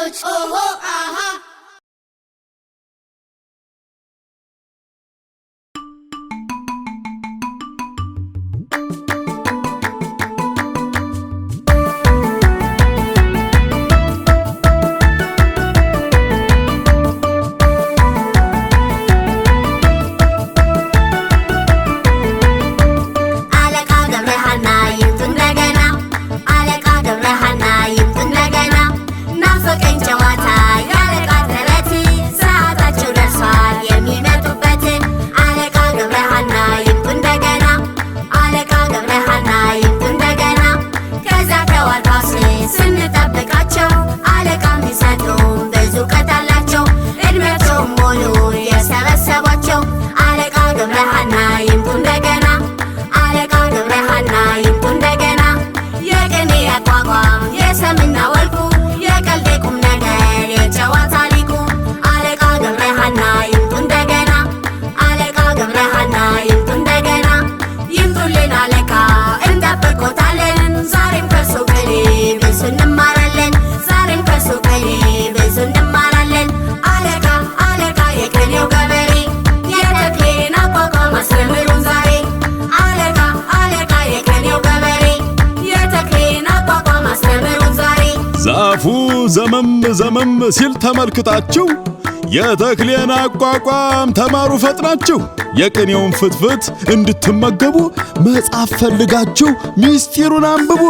ልጆች ኦሆ አሃ ዛፉ ዘመም ሲል ተመልክታችሁ የተክሌን አቋቋም ተማሩ ፈጥናችሁ የቅኔውን ፍትፍት እንድትመገቡ መጽሐፍ ፈልጋችሁ ምስጢሩን አንብቡ።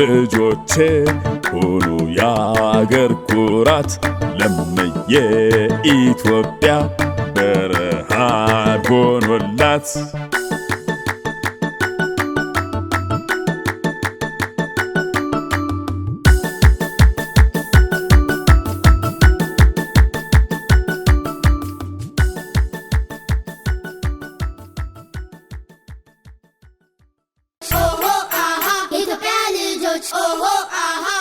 ልጆቼ ሁሉ የአገር ኩራት ለምየ ኢትዮጵያ ብርሃን ሆኖላት ኦሆ አሃ